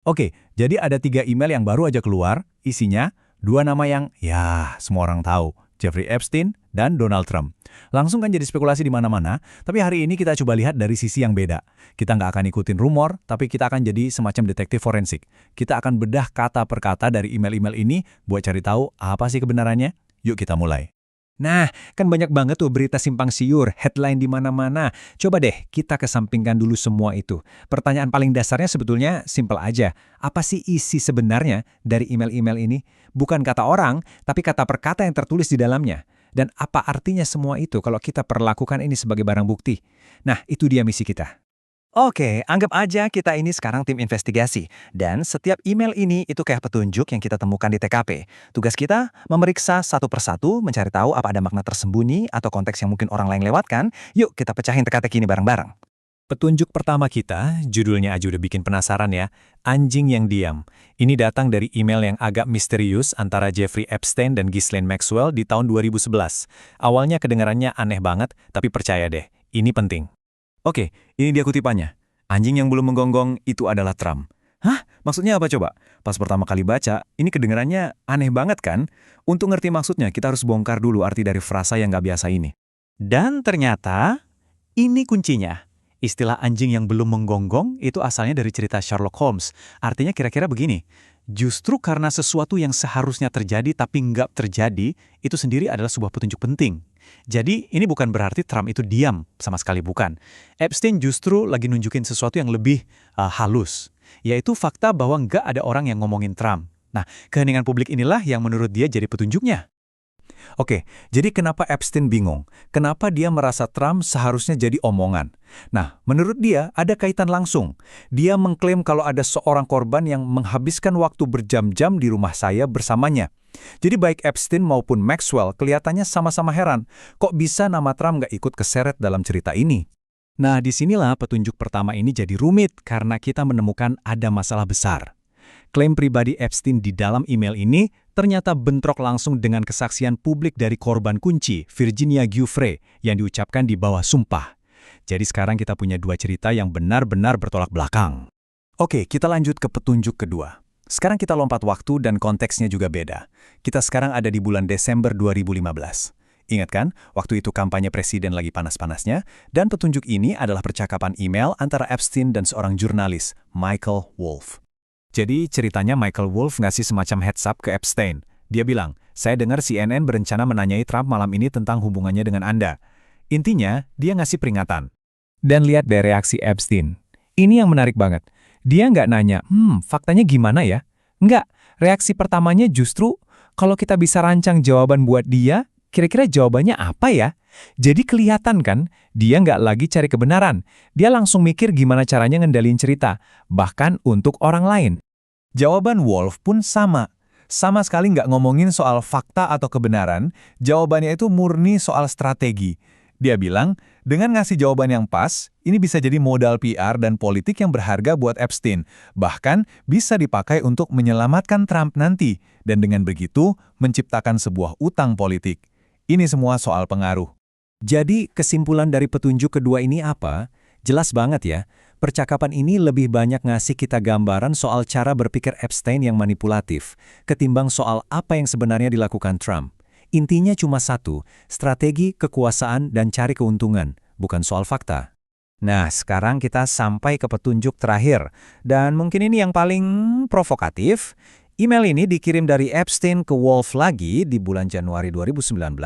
Oke, jadi ada 3 email yang baru aja keluar, isinya 2 nama yang, ya, semua orang tahu, Jeffrey Epstein dan Donald Trump. Langsung kan jadi spekulasi di mana-mana, tapi hari ini kita coba lihat dari sisi yang beda. Kita nggak akan ikutin rumor, tapi kita akan jadi semacam detektif forensik. Kita akan bedah kata per kata dari email-email ini buat cari tahu apa sih kebenarannya. Yuk kita mulai. Nah, kan banyak banget tuh berita simpang siur, headline di mana-mana. Coba deh kita kesampingkan dulu semua itu. Pertanyaan paling dasarnya sebetulnya simpel aja. Apa sih isi sebenarnya dari email-email ini? Bukan kata orang, tapi kata per kata yang tertulis di dalamnya. Dan apa artinya semua itu kalau kita perlakukan ini sebagai barang bukti? Nah, itu dia misi kita. Oke, anggap aja kita ini sekarang tim investigasi. Dan setiap email ini itu kayak petunjuk yang kita temukan di TKP. Tugas kita memeriksa satu persatu, mencari tahu apa ada makna tersembunyi atau konteks yang mungkin orang lain lewatkan. Yuk kita pecahin teka-teki ini bareng-bareng. Petunjuk pertama kita, judulnya aja udah bikin penasaran ya, Anjing yang Diam. Ini datang dari email yang agak misterius antara Jeffrey Epstein dan Ghislaine Maxwell di tahun 2011. Awalnya kedengarannya aneh banget, tapi percaya deh, ini penting. Oke, ini dia kutipannya. Anjing yang belum menggonggong itu adalah Trump. Hah? Maksudnya apa coba? Pas pertama kali baca, ini kedengarannya aneh banget kan? Untuk ngerti maksudnya, kita harus bongkar dulu arti dari frasa yang nggak biasa ini. Dan ternyata ini kuncinya. Istilah anjing yang belum menggonggong itu asalnya dari cerita Sherlock Holmes. Artinya kira-kira begini, justru karena sesuatu yang seharusnya terjadi tapi nggak terjadi, itu sendiri adalah sebuah petunjuk penting. Jadi ini bukan berarti Trump itu diam, sama sekali bukan. Epstein justru lagi nunjukin sesuatu yang lebih halus, yaitu fakta bahwa nggak ada orang yang ngomongin Trump. Nah, keheningan publik inilah yang menurut dia jadi petunjuknya. Oke, jadi kenapa Epstein bingung? Kenapa dia merasa Trump seharusnya jadi omongan? Nah, menurut dia ada kaitan langsung. Dia mengklaim kalau ada seorang korban yang menghabiskan waktu berjam-jam di rumah saya bersamanya. Jadi baik Epstein maupun Maxwell kelihatannya sama-sama heran, kok bisa nama Trump nggak ikut keseret dalam cerita ini? Nah, disinilah petunjuk pertama ini jadi rumit karena kita menemukan ada masalah besar. Klaim pribadi Epstein di dalam email ini ternyata bentrok langsung dengan kesaksian publik dari korban kunci, Virginia Giuffre, yang diucapkan di bawah sumpah. Jadi sekarang kita punya 2 cerita yang benar-benar bertolak belakang. Oke, kita lanjut ke petunjuk kedua. Sekarang kita lompat waktu dan konteksnya juga beda. Kita sekarang ada di bulan Desember 2015. Ingat kan, waktu itu kampanye presiden lagi panas-panasnya, dan petunjuk ini adalah percakapan email antara Epstein dan seorang jurnalis, Michael Wolff. Jadi ceritanya Michael Wolff ngasih semacam heads up ke Epstein. Dia bilang, saya dengar CNN berencana menanyai Trump malam ini tentang hubungannya dengan Anda. Intinya, dia ngasih peringatan. Dan lihat deh reaksi Epstein. Ini yang menarik banget. Dia nggak nanya, faktanya gimana ya? Nggak, reaksi pertamanya justru, kalau kita bisa rancang jawaban buat dia, kira-kira jawabannya apa ya? Jadi kelihatan kan, dia nggak lagi cari kebenaran. Dia langsung mikir gimana caranya ngendalin cerita, bahkan untuk orang lain. Jawaban Wolff pun sama. Sama sekali nggak ngomongin soal fakta atau kebenaran, jawabannya itu murni soal strategi. Dia bilang, dengan ngasih jawaban yang pas, ini bisa jadi modal PR dan politik yang berharga buat Epstein. Bahkan bisa dipakai untuk menyelamatkan Trump nanti, dan dengan begitu menciptakan sebuah utang politik. Ini semua soal pengaruh. Jadi kesimpulan dari petunjuk kedua ini apa? Jelas banget ya, percakapan ini lebih banyak ngasih kita gambaran soal cara berpikir Epstein yang manipulatif, ketimbang soal apa yang sebenarnya dilakukan Trump. Intinya cuma satu, strategi, kekuasaan, dan cari keuntungan, bukan soal fakta. Nah, sekarang kita sampai ke petunjuk terakhir. Dan mungkin ini yang paling provokatif. Email ini dikirim dari Epstein ke Wolff lagi di bulan Januari 2019.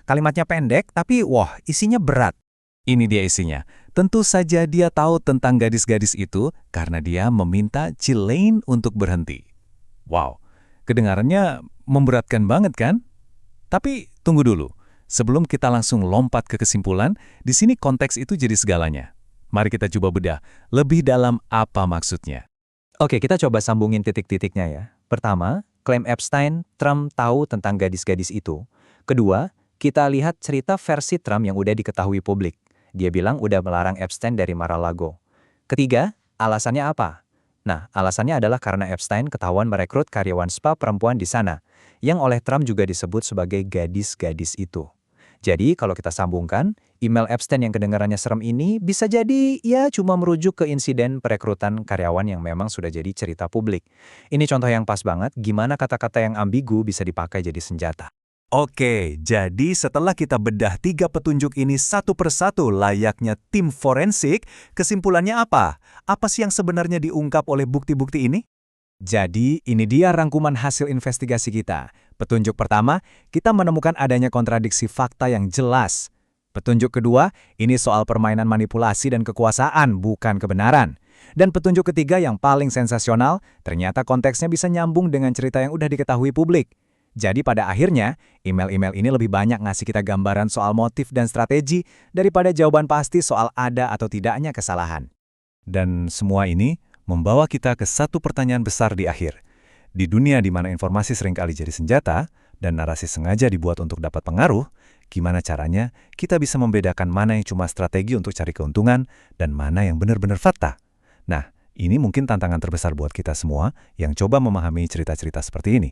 Kalimatnya pendek, tapi isinya berat. Ini dia isinya. Tentu saja dia tahu tentang gadis-gadis itu karena dia meminta Ghislaine untuk berhenti. Wow, kedengarannya memberatkan banget kan? Tapi tunggu dulu, sebelum kita langsung lompat ke kesimpulan, di sini konteks itu jadi segalanya. Mari kita coba bedah, lebih dalam apa maksudnya. Oke, kita coba sambungin titik-titiknya ya. Pertama, klaim Epstein, Trump tahu tentang gadis-gadis itu. Kedua, kita lihat cerita versi Trump yang udah diketahui publik. Dia bilang udah melarang Epstein dari Mar-a-Lago. Ketiga, alasannya apa? Nah, alasannya adalah karena Epstein ketahuan merekrut karyawan spa perempuan di sana, yang oleh Trump juga disebut sebagai gadis-gadis itu. Jadi kalau kita sambungkan, email Epstein yang kedengarannya serem ini bisa jadi ya cuma merujuk ke insiden perekrutan karyawan yang memang sudah jadi cerita publik. Ini contoh yang pas banget gimana kata-kata yang ambigu bisa dipakai jadi senjata. Oke, jadi setelah kita bedah 3 petunjuk ini satu persatu layaknya tim forensik, kesimpulannya apa? Apa sih yang sebenarnya diungkap oleh bukti-bukti ini? Jadi, ini dia rangkuman hasil investigasi kita. Petunjuk pertama, kita menemukan adanya kontradiksi fakta yang jelas. Petunjuk kedua, ini soal permainan manipulasi dan kekuasaan, bukan kebenaran. Dan petunjuk ketiga yang paling sensasional, ternyata konteksnya bisa nyambung dengan cerita yang udah diketahui publik. Jadi pada akhirnya, email-email ini lebih banyak ngasih kita gambaran soal motif dan strategi daripada jawaban pasti soal ada atau tidaknya kesalahan. Dan semua ini membawa kita ke satu pertanyaan besar di akhir. Di dunia di mana informasi seringkali jadi senjata, dan narasi sengaja dibuat untuk dapat pengaruh, gimana caranya kita bisa membedakan mana yang cuma strategi untuk cari keuntungan dan mana yang benar-benar fakta? Nah, ini mungkin tantangan terbesar buat kita semua yang coba memahami cerita-cerita seperti ini.